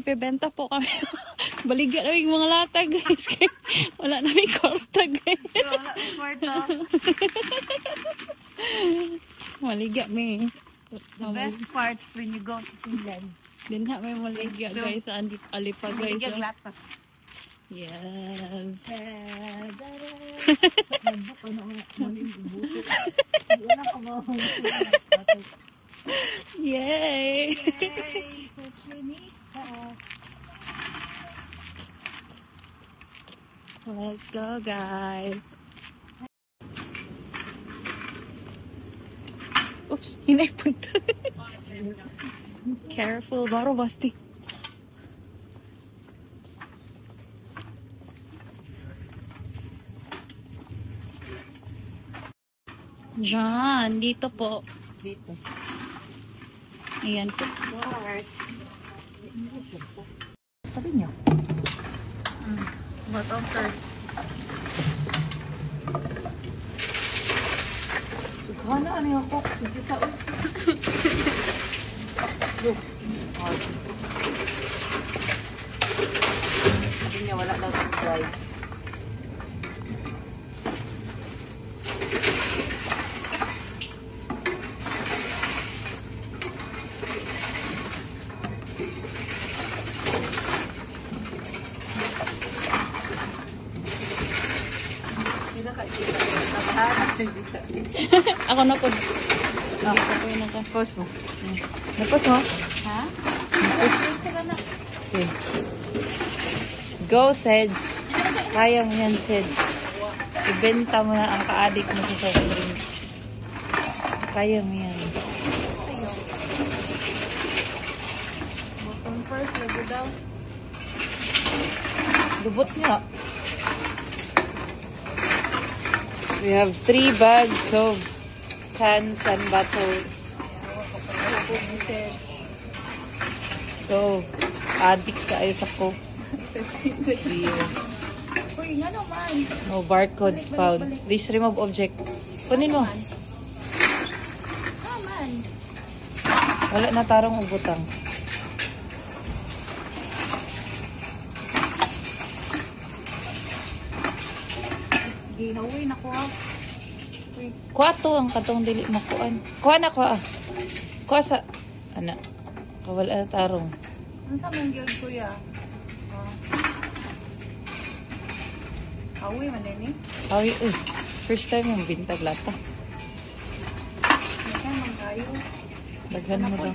Magpibenta po kami. Baligyan namin mga lata, guys. Wala namin kwarta, guys. Wala namin kwarta. Maligya may. The best part when you go to Finland. Din na may maligya, guys. Sa Alipa, guys. Maligya lata. Yes. Yay! Let's go, guys. Oops, hinaipon. Careful, baro basti. Diyan, dito po. Dito. Ayan po. Sabi niyo. Bottom first. Ano yung cook? Sige sa look. Sabi niya wala daw ng dry. Ako na po. Ako yung naka-post mo. Napos mo? Ha? Okay. Go, Sedge. Kaya mo yan, Sedge. Ibenta mo na ang ka-addict mo sa soft drink. Kaya mo yan. Bottom first, lago daw. Lubot nga. We have 3 bags of cans and bottles. So, addict ka ayo sa Coke. Uy, nga naman. No barcode found. Please remove object. Kunin mo. Naman. Wala na tarong ubutang. Gihawin ako ha. Kuha to ang katong dili mo kuan. Kuha na kuha. Kuha sa ana. Kawala na tarong. Ano sa mga gyud kuya? Awi man din eh. Awi, first time yung bintag lata. Nasa man kayo. Daghan mo daw.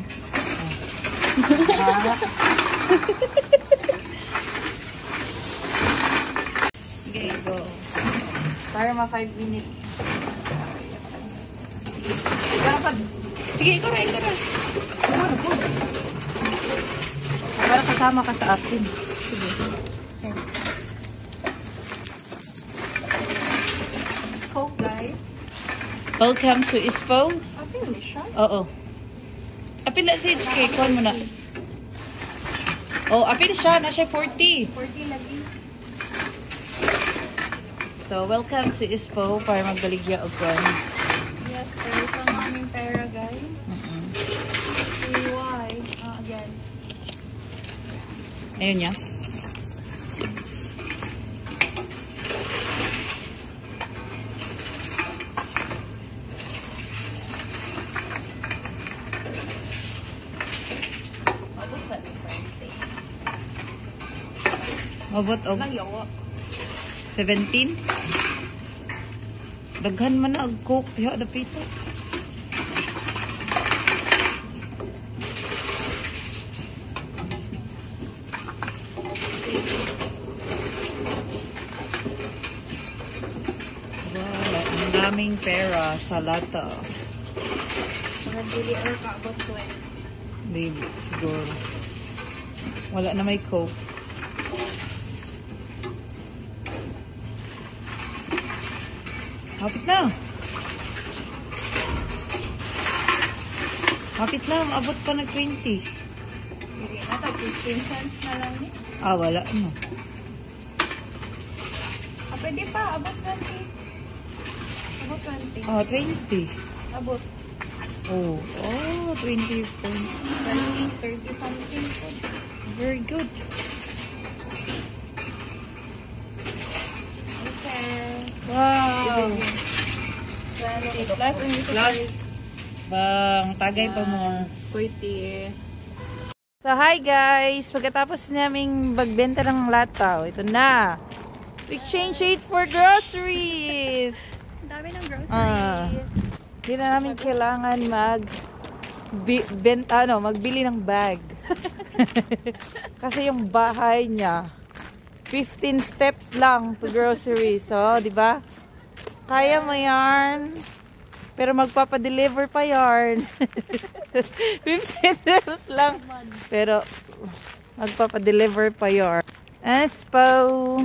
Okay, go. Para ma 5 minutes. Sige, ikaw na, ikaw na. Para kasama ka sa akin. Sige. Coke, guys. Welcome to Ispo. Apil siya. Oo. Apil na si kay kon mo na. Oh, apil siya na siya 40. 40 lagi. So, welcome to Ispo para magbaligya og kon. Yes, pero ito ang aming pera, guys. Why? Again. Ayun niya. Mabot og 17. Daghan man na og coke diha dapito. Wow, ang daming pera sa lata. Mga dili or kaabot 20. Baby, siguro. Wala na may coke. Hapit na. Hapit na. Abot pa ng 20. Hindi na, 15 cents na lang eh. Ah, wala na. Pwede pa, abot 20. Abot 20. Ah, 20. Abot. Oh, 20 points. 30 something po. Very good. Okay. Wow. 20 plus ang isa Plus. Bang, tagay pa more. 20. So, hi guys! Pagkatapos naming magbenta ng lataw, ito na. We exchange it for groceries! Ang dami ng groceries. Hindi na namin kailangan magbili ng bag. Kasi yung bahay niya, 15 steps lang to groceries. So, di ba? Kaya mo yarn. Pero magpapadeliver pa yarn. 15 steps lang. Pero magpapadeliver pa yarn. Espo.